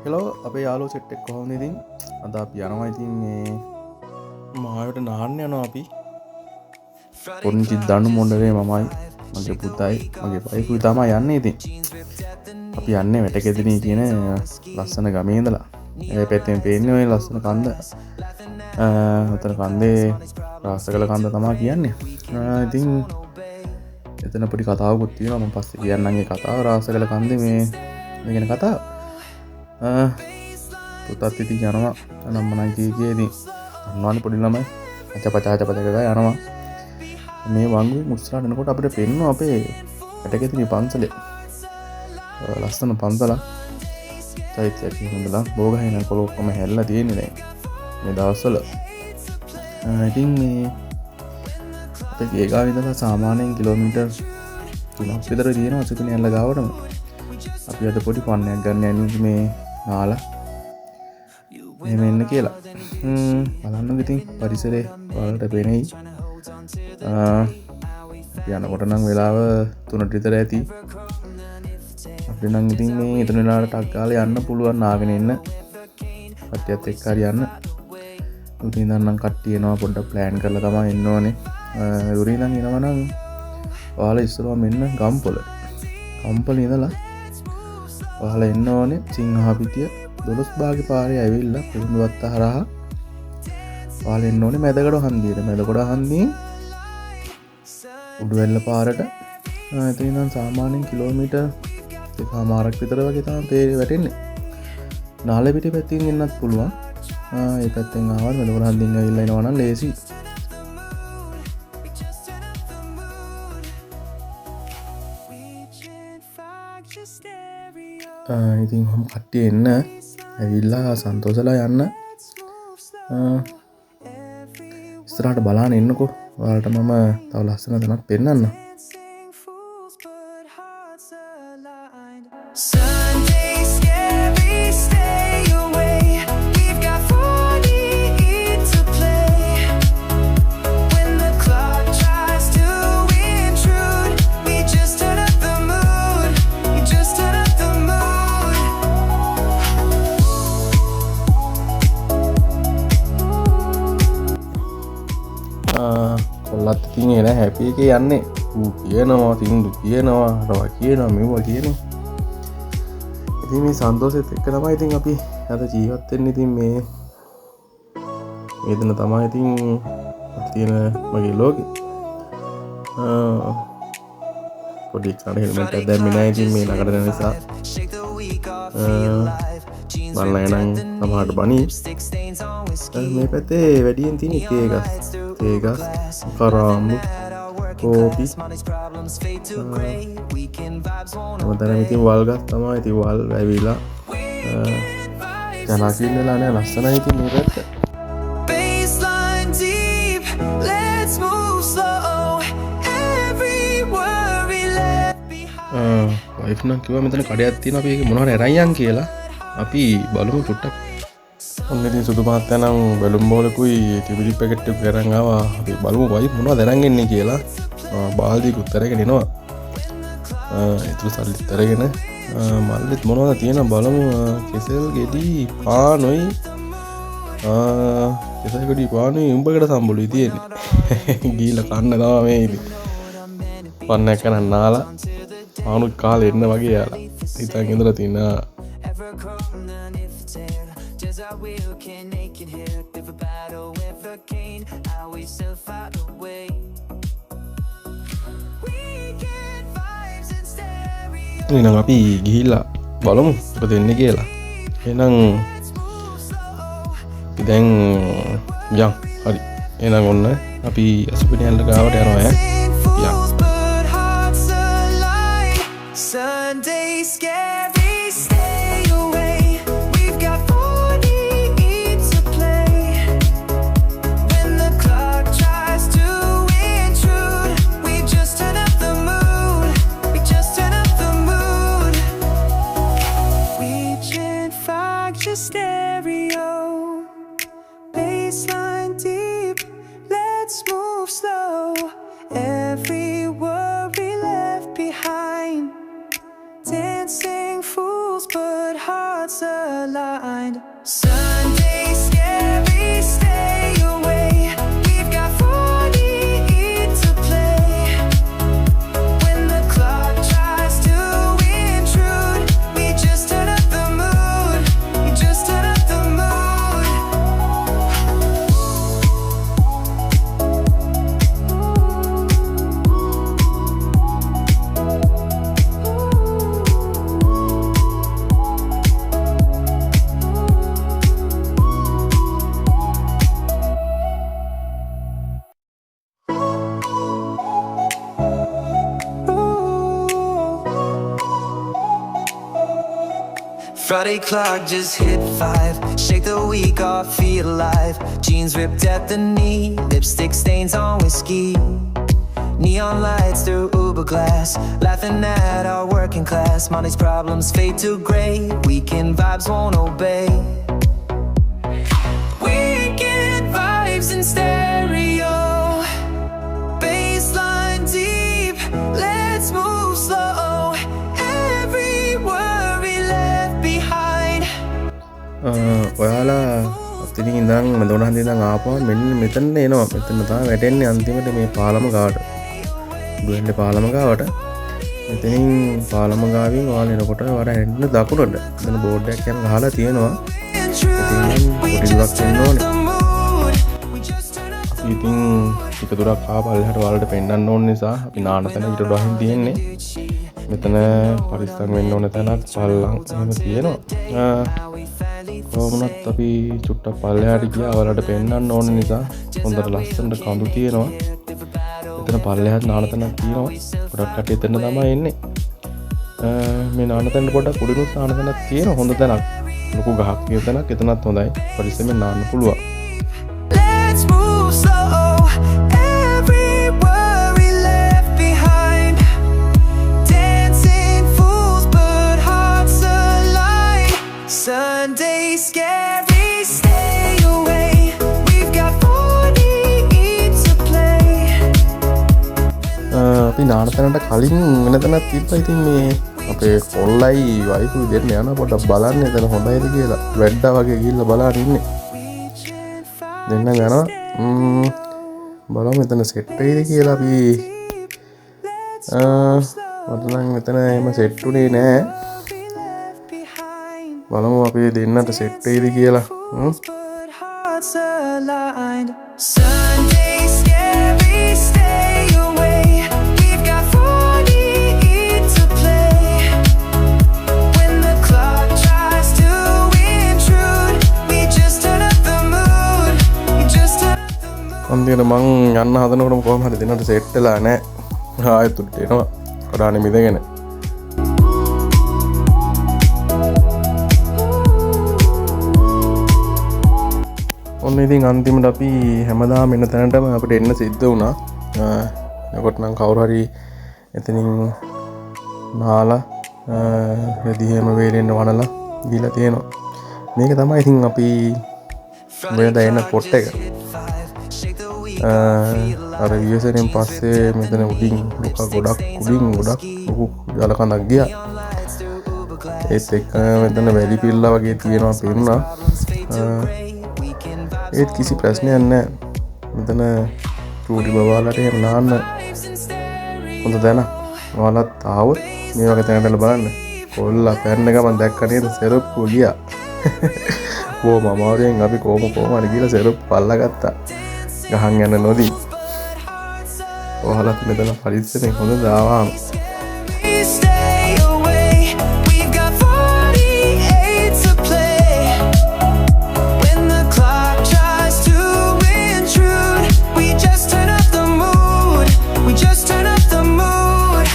Hello අපේ යාලෝ set එක්ක කොහොමද ඉතින් අද අපි යනවා ඉතින් මේ මාවට නාන්න යනවා අපි පොඩි දණු මොණ්ඩලේ මමයි මගේ පුතයි මගේ වයිෆුයි තමයි යන්නේ ඉතින් අපි යන්නේ වැටකෙදිනී කියන ලස්සන ගමේ ඉඳලා ඒ පැත්තෙන් පේන්නේ ඔය ලස්සන කන්ද උතන කන්දේ රාසකල කන්ද තමයි කියන්නේ ඉතින් එතන පොඩි කතාවකුත් තියෙනවා මම පස්සේ කියන්නම් ඒ කතාව රාසකල කන්දේ මේ ගැන කතාව පුතත් ඉතින් යනවා නම්මනයි කීකේදී අන්නවනේ පොඩි ළමයි අචපචාචපච ගා යනවා මේ වංගුවේ මුස්ලාට එනකොට අපිට පෙන්නවා අපේ ඇටකෙතිනි පන්සලේ ලස්සන පන්සලක් චෛත්‍යයක් ඉඳලා බෝගහේන කොළ ඔක්කොම හැල්ලා තියෙන්නේ දැන් මේ දවස්වල ඉතින් මේ අපේ ගේ ගාව ඉඳලා සාමාන්‍යයෙන් කිලෝමීටර් 3ක් විතර තියෙනවා සිතුනේ ඇල්ල ගාවටම අපි අද පොඩි පන්නයක් ගන්න යන්නේ මේ නාලා එහෙම එන්න කියලා බලන්න ඉතින් පරිසරේ වලට පෙනෙයි අපි යනකොට නම් වෙලාව 3ට විතර ඇති අපිට නම් ඉතින් මේ ඊතන වෙලාවට ටක් ගාලා යන්න පුළුවන් ආගෙන එන්න කට්ටියත් එක්ක හරි යන්න උදේ ඉඳන් නම් කට්ටිය එනවා පොඩ්ඩක් ප්ලෑන් කරලා තමයි එන්න ඕනේ උදේ ඉඳන් එනවා නම් ඔයාලා ඉස්සරහා මෙන්න ගම්පොළ ඉඳලා ඔයාලා එන්න ඕනේ සිංහාපිටිය 12 භාගේ පාරේ ඇවිල්ලා පුරුදුවත්ත හරහා ඔයාලා එන්න ඕනේ මැදගඩ හන්දියට මැදගඩ හන්දියෙන් උඩුවැල්ල පාරට එතන ඉඳන් සාමාන්‍යයෙන් කිලෝමීටර් 1.5ක් විතර වගේ තමයි තේරෙ වැටෙන්නේ නාලේ පිටේ පැත්තෙන් එන්නත් පුළුවන් ඒ පැත්තෙන් ආවම මැදගඩ හන්දියෙන් ඇවිල්ලා එනවා නම් ලේසි ඉතින් හම් කට්ටිය එන්න ඇවිල්ලා සන්තෝෂලා යන්න ඉස්සරහට බලාගෙන ඉන්නකෝ ඔයාලට මම තව ලස්සන තැනක් පෙන්නන්න කොල්ලත් ඉතින් එන හැපි එකේ යන්නේ ඌ කියනවා තින්දු කියනවා රවා කියනවා මෙව්වා කියනවා ඉතින් මේ සන්තෝෂෙත් එක්ක තමයි ඉතින් අපි අද ජීවත් වෙන්නේ ඉතින් මේ දින තමයි ඉතින් තියෙන මගේ ලෝකෙ පොඩි කාට හෙල්මට් එකක් දැම්මේ නැහැ ඉතින් මේ ළඟට යන නිසා බලලා එනං සමහරට බණී මේ පැත්තේ වැඩියෙන් තියෙන තේගස් කරාමු කෝපි මතන ඉතින් වල්ගස් තමයි ඉතින් වල් ඇවිලා ජනකින් වෙලා නෑ ලස්සනයි ඉතින් මේ පැත්ත වයිෆ් නම් කිව්වා මෙතන කඩයක් තියෙනවා අපි ඒක මොනවද අරන් යන් කියලා අපි බලමු චුට්ටක් ඔන්න ඉතින් සුදු මහත්තයා නම් බැලුම් බෝලකුයි ටිබිලි පැකට් එකක් අරන් ආවා අපි බලමු වයිෆ් මොනවද අරන් එන්නේ කියලා බාල්දියකුත් අරගෙන එනවා ඒතුළු සල්ලිත් අරගෙන මල්ලිත් මොනවද තියෙන බලමු කෙසෙල් ගෙඩි පානොයි කෙසෙල් ගෙඩි පානොයි උඹකට සම්බුලුයි තියෙන්නේ ගීලා කන්න තමයි මේ ඉතින් පන්නයක් කරන් නාලා පානුත් කාලේ එන්න වගේ යාලා හිතන් ඉඳලා තිනා එහෙනම් අපි ගිහිල්ලා බලමු මොකද වෙන්නේ කියලා. එහෙනම් දැන් යම් හරි. එහෙනම් ඔන්න අපි අසුපින ඇල්ල ගාවට යනවා ඈ. යම්. Sunday scary stay away we've got 40 to play when the clock tries to intrude we just turn up the mood reaching for your stereo baseline deep let's move slow every worry left behind dancing fools but hearts hearts aligned. Sunday scary, stay away. We've got 48 to play. When the clock tries to intrude, we just turn up the mood. We just turn up the mood. Friday clock just hit 5. Shake the week off, feel alive. Jeans ripped at the knee, lipstick stains on whiskey. Neon lights through Uber glass, laughing at our working class. Money's problems fade to grey, weekend vibes won't obey. Weekend vibes in stereo, bassline deep, let's move slow. Every worry left behind. ඔයාලා අතින් ඉඳන් මෙතන ඉඳන් ආපුවා මෙන්න මෙතන එනවා. මෙතන තමයි වැටෙන්නේ අන්තිමට මේ පාලම ගාවට. දුවෙන්නේ පාලම ගාවට. මෙතනින් පාලම ගාවින් ඔයාලා එනකොට ඔයාලා එන්න දකුණට. මෙතන බෝඩ් එකක් යන ගහලා තියෙනවා. ඉතින් පොඩි දුරක් යන්න ඕනේ. ඉතින් ටික දුරක් ආපල්ලහට ඔයාලට පෙන්නන්න ඕන නිසා අපි නාන තැන ඊට වහින් තියෙන්නේ. මෙතන පරිස්සම් වෙන්න ඕන තැනක් පල්ලම් එහෙම තියෙනවා. කොහොමවත් අපි චුට්ටක් පල්ලෙහාට ගියා ඔයාලට පෙන්නන්න ඕන නිසා හොඳට ලස්සනට කඳු තියෙනවා. එතන පල්ලෙහාට නාන තැනක් තියෙනවා. ගොඩක් කට්ටිය එතන තමයි එන්නේ. මේ නාන තැන පොඩක් උඩිනුත් නාන තැනක් තියෙනවා. හොඳ තැනක්. ලොකු ගහක් තියෙන තැනක් එතනත් හොඳයි. පරිස්සමෙන් නාන්න පුළුවන්. Let's move slow. Every worry left behind. Dancing fools, but hearts aligned. Sunday scary, stay away. We've got 48 to play. අපි නාන තැනට කලින් වෙන තැනක් තිබ්බා. ඉතින් මේ අපේ කොල්ලයි වයිෆුයි දෙන්න යන පොඩ්ඩක් බලන්න එතන හොඳයිද කියලා. වැඩ්ඩා වගේ ගිහිල්ලා බලන්න ඉන්නේ. දෙන්න යනවා. බලමු මෙතන සෙට් වෙයිද කියලා. අපි මට නම් මෙතන එහෙම සෙට් උනේ නෑ. බලමු අපි දෙන්නට සෙට් වෙයිද කියලා. Hearts aligned. Sunday scary, stay away. We've got 48 to play. When the clock tries to intrude, we just turn up the mood. We just turn up the mood. අන්තිමට මං යන්න හදනකොටම කොහොම හරි දෙන්නට සෙට් වෙලා නෑ. ආයෙත් උඩට එනවා. කඩානේ මිදගෙන. ඔන්න ඉතින් අන්තිමට අපි හැමදාම එන තැනටම අපිට එන්න සිද්ධ වුණා. එතකොට නම් කවුරු හරි එතනින් නාලා රෙදිහෙම වේලෙන්න වනලා දීලා තියෙනවා. මේක තමයි ඉතින් අපි වෙනදා එන පොට් එක. අර වියසෙන් පස්සේ මෙතන උඩින් ගොඩක් ලොකු ජල කඳක් ගියා. ඒත් එක්ක මෙතන වැලි පිල්ලා වගේ තියෙනවා පේනවා. ඒත් කිසි ප්‍රශ්නයක් නැහැ. මෙතන චූටි බබාලට එහෙම නාන්න හොඳ තැනක්. ඔයාලත් ආවොත් මේ වගේ තැනකට බලන්න. කොල්ලා පැන්න ගමන් දැක්ක නේද සෙරප්පුව ගියා. කොහොම අමාරුවෙන් අපි කොහොම හරි ගිහලා සෙරප්පු පල්ලා ගත්තා. ගහන් යන නොදී. ඔයාලත් මෙතන පරිස්සමෙන් හොඳ දාවාම. Stay away. We've got 48 to play. When the clock tries to intrude, we just turn up the mood. We just turn up the mood.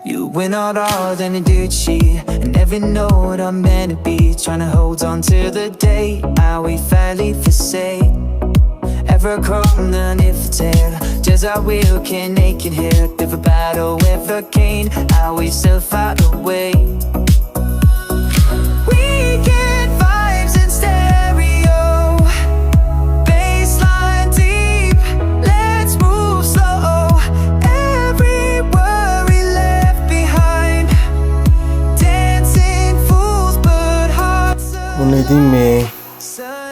You went all than a did she, and every note I'm meant to be. Trying to hold on to the day how we finally forsake. Ever crawling if tail, just how we can naked here. If a battle ever gain, how we still fight away. Weekend vibes in stereo, bassline deep, let's move slow. Every worry left behind. Dancing ඔන්න ඉතින් මේ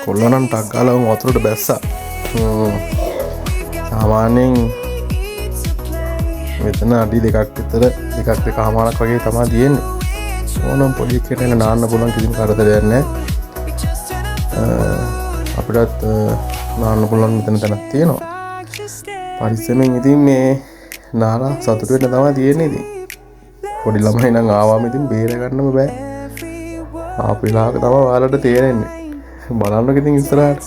කොල්ලනම් ටක් ගාලා වතුරට බැස්සා. සාමාන්‍යයෙන් මෙතන අඩි දෙකක් දෙකමාරක් වගේ තමයි තියෙන්නේ. ඕනම් පොඩි එකට එන නාන්න පුළුවන් කිසිම කරදරයක් නැහැ. අපිටත් නාන්න පුළුවන් මෙතන තැනක් තියෙනවා. පරිස්සමෙන් ඉතින් මේ නාලා සතුට වෙන්න තමයි තියෙන්නේ ඉතින්. පොඩි ළමයි නම් ආවම ඉතින් බේර ගන්නම බෑ. ආපිලාක තමයි ඔයාලට තේරෙන්නේ. බලන්නක ඉතින් ඉස්සරහට.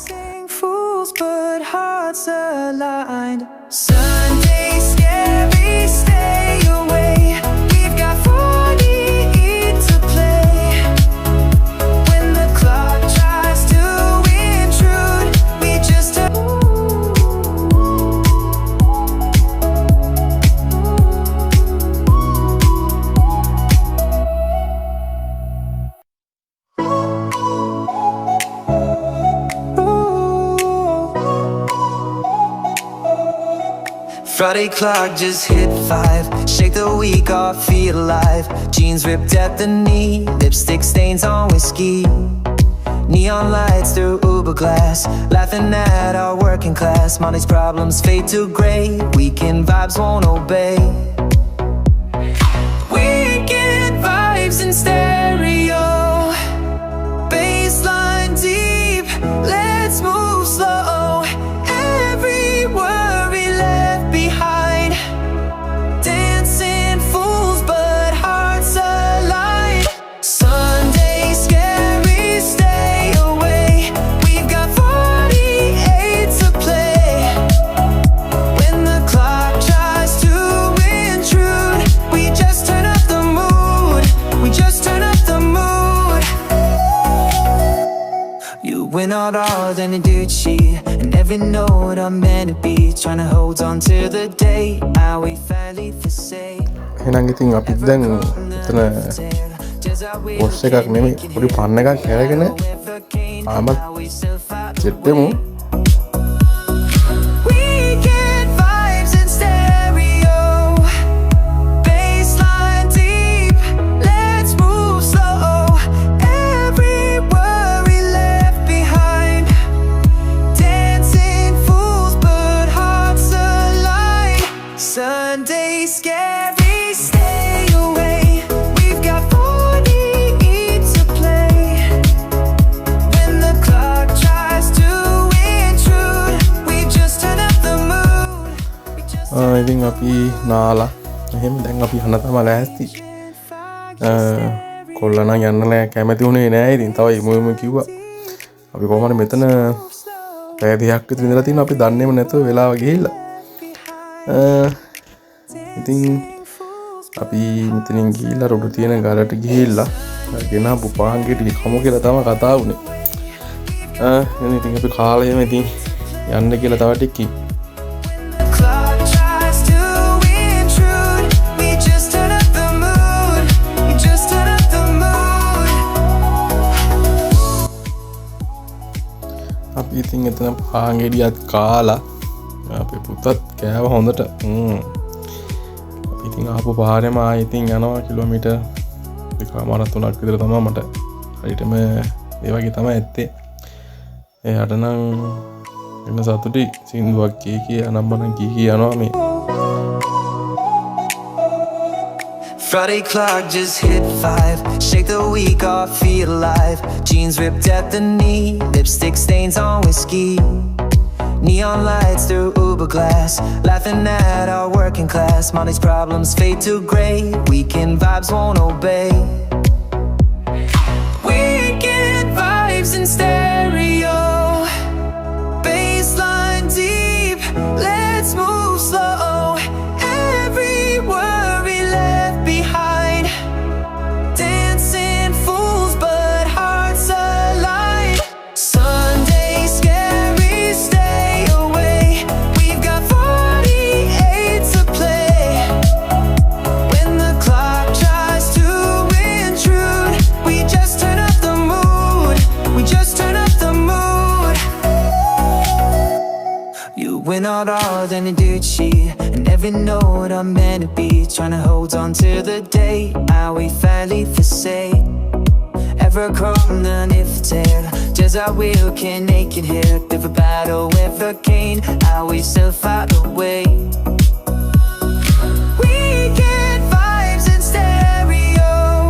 Fools but hearts aligned. Sunday scary, stay away. We've got 48 to play. When the clock tries to intrude, we just Friday clock just hit 5. Shake the week off, feel alive. Jeans ripped at the knee, lipstick stains on whiskey. Neon lights through Uber glass, laughing at our working class. Money's problems fade to grey, weekend vibes won't obey. Weekend vibes in stereo, bassline deep, let's move slow. Every worry left behind, dancing fools but hearts aligned. Sunday scary, stay away. We've got 48 to play. When the clock tries to intrude, we just turn up the mood. We just turn up the mood. You went out all than a dude sheet, and every note I'm meant to be. Trying to hold on to the day I we finally for say. එහෙනම් ඉතින් අපි දැන් එතන පොස් එකක් නෙමෙයි පොඩි පන්න එකක් හැරගෙන ආමත් චෙට්ටෙමු. Weekend vibes in stereo, bassline deep, let's move slow. Every worry left behind, dancing fools but hearts aligned. Sunday scary, stay away. We've got 48 to play. When the clock tries to intrude, we just turn up the mood. We just ඉතින් අපි නාලා එහෙම දැන් අපි යන්න තමයි ලෑස්ති. කොල්ලනම් යන්න කැමති වුණේ නෑ. ඉතින් තව ඉමුම කිව්වා. අපි කොහොමද මෙතන පැය දෙකක් විතර ඉඳලා තිනවා. අපි දන්නේම නැතුව වෙලාව ගිහිල්ලා. ඉතින් අපි මෙතනින් ගිහිල්ලා රොඩු තියෙන ගලට ගිහිල්ලා ගෙනාපු පාන් ගෙඩි කමු කියලා තමයි කතා වුනේ. ඉතින් අපි කාලෙම ඉතින් යන්න කියලා තව ටිකකින් the clock tries to intrude, we just turn up the mood. We just turn up the mood. අපි ඉතින් එතන පාන් ගෙඩියත් කාලා අපේ පුතත් කෑව හොඳට. ඉතින් ආපු පාරෙම ආයෙ ඉතින් යනවා කිලෝමීටර් 2.5-3ක් විතර තමයි මට හරියටම ඒ වගේ තමයි ඇත්තේ. එයාට නම් එන්න සතුටි සින්දුවක් කී අනම්මනම් කී යනවා මේ. Friday clock just hit 5. Shake the week off, feel alive. Jeans ripped at the knee, lipstick stains on whiskey. Neon lights through Uber glass, laughing at our working class. Money's problems fade to grey, weekend vibes won't obey. Weekend vibes in stereo, bassline deep, let's move slow. Every worry left behind, dancing fools but hearts aligned. Sunday scary, stay away. We've got 48 to play. When the clock tries to intrude, we just turn up the mood. We just turn up the mood. You went out all than a dude sheet, and every note I'm meant to be. Trying to hold on to the day I we finally for say. Ever corona if tell just I will can naked here if a battle ever came I always self out the way weekend vibes in stereo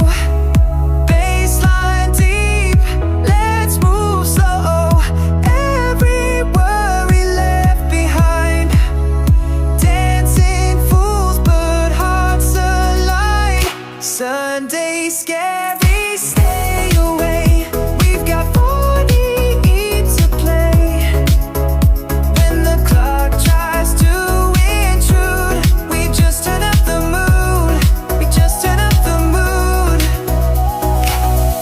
bassline deep let's move slow every worry left behind dancing fools but hearts aligned Sunday scary stay away we've got 40 to play when the clock tries to intrude we just turn up the mood we just turn up the mood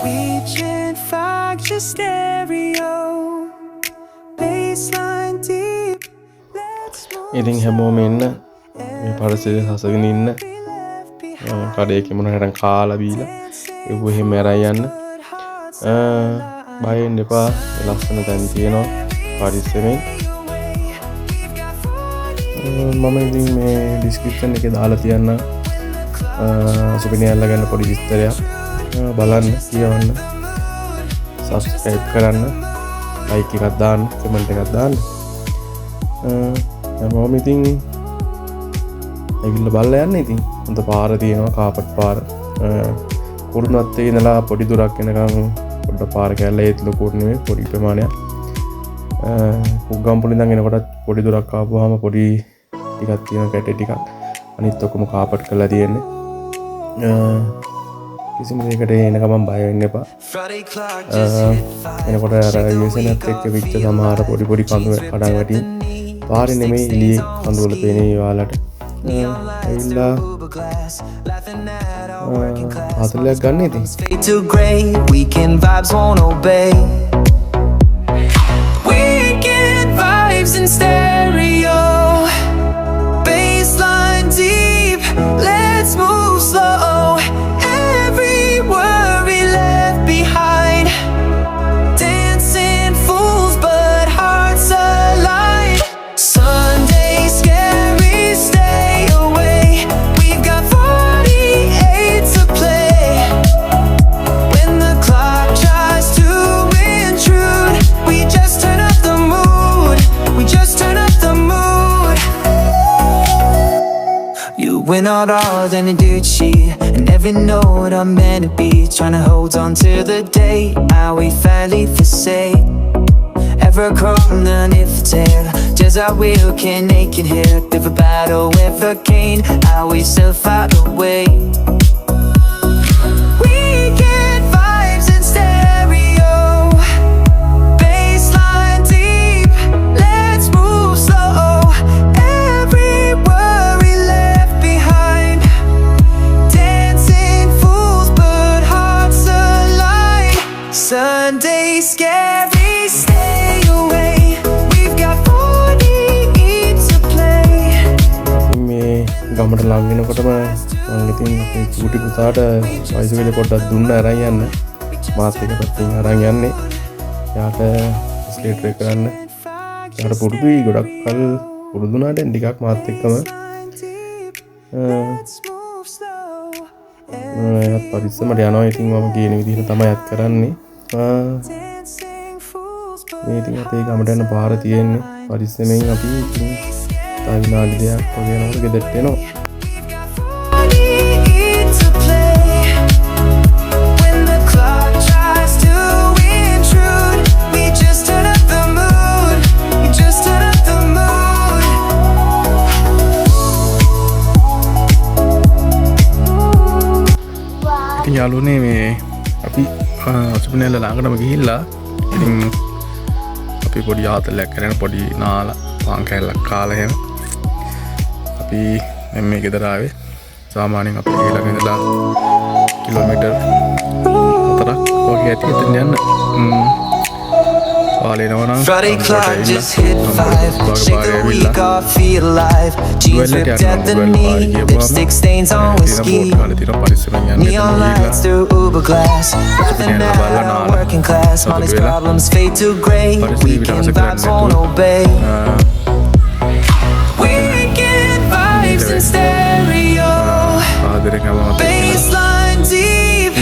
we chant fog your stereo bassline deep let's move ඉතින් හැමෝම ඉන්න මේ පරිසරය හසගෙන ඉන්න කඩේක මොන හරි කාලා බීලා ඒව එහෙම ඇරයි යන්න බය වෙන්න එපා ලස්සන තැන් තියෙනවා පරිස්සමෙන් මම ඉතින් මේ ඩිස්ක්‍රිප්ෂන් එකේ දාලා තියන්න සුපිනියල්ලා ගැන පොඩි විස්තරයක් බලන්න කියවන්න සබ්ස්ක්‍රයිබ් කරන්න ලයික් එකක් දාන්න කමෙන්ට් එකක් දාන්න මම ඉතින් ඇවිල්ලා බලලා යන්න ඉතින් හොඳ පාර තියෙනවා කාපට් පාර කුරුණත් ඉඳලා පොඩි දුරක් යනකම් පොඩ පාර කැල්ල ඒත් ලොකුට නෙමෙයි පොඩි ප්‍රමාණයක් උගම්පොළ ඉඳන් එනකොට පොඩි දුරක් ආපුවාම පොඩි ටිකක් තියෙන කැටේ ටිකක් අනිත් ඔක්කොම කාපට් කරලා තියෙන්නේ කිසිම දෙයකට එන ගමන් බය වෙන්න එපා එනකොට අර යසනත් එක්ක විච්ච සමහර පොඩි පොඩි කඳු කඩන් වැටි පාරේ නෙමෙයි එළියේ කඳු වල පේන්නේ ඔයාලට ඇවිල්ලා ආතලයක් ගන්න ඉතින් fade to grey weekend vibes won't obey weekend vibes in stereo bassline deep let's move slow every worry left behind dancing fools but hearts aligned Sunday scary stay away we've got 48 to play when the clock tries to intrude we just turn up the mood we just turn up the mood you went out all in a dirt sheet and every note I'm meant to be trying to hold on to the day how we finally forsake ever corona if tell just I will can naked here if a battle ever came I always self out the way weekend vibes in stereo bassline deep let's move slow every worry left behind dancing fools but hearts aligned Sunday scary stay away we've got 40 to play මේ ගමට ලං වෙනකොටම මම ඉතින් අපේ චූටි පුතාට වයිසෙකට පොඩ්ඩක් දුන්න අරන් යන්න මාත් එක පැත්තෙන් අරන් යන්නේ යාට ස්කේට් එක කරන්න යාට පුරුදුයි ගොඩක් කල් පුරුදුනාට ටිකක් මාත් එක්කම යාත් පරිස්සමට යනවා ඉතින් මම කියන විදිහට තමයි යත් කරන්නේ මේ ඉතින් අපේ ගමට යන පාර තියෙන්නේ පරිස්සමෙන් අපි ඉතින් තව විනාඩි දෙකක් වගේ යනකොට ගෙදරට එනවා to play when the clock tries to intrude we just turn up the mood we just turn up the mood ඉතින් යාළුවනේ මේ අපි සුපිනියල්ල ළඟටම ගිහිල්ලා ඉතින් අපි පොඩි ආතලයක් කරගෙන පොඩි නාලා පාන් කෑල්ලක් කාලා එහෙම අපි මේ ගෙදර ආවේ සාමාන්‍යයෙන් අපි ඊළඟ ඉඳලා කිලෝමීටර් 4ක් වගේ ඇති එතන යන්න Friday clock just hit 5 shake the week off feel alive jeans ripped at the knee lipstick stains on whiskey neon lights through Uber glass laughing at our working class money's problems fade to grey weekend vibes won't obey weekend vibes in stereo bassline deep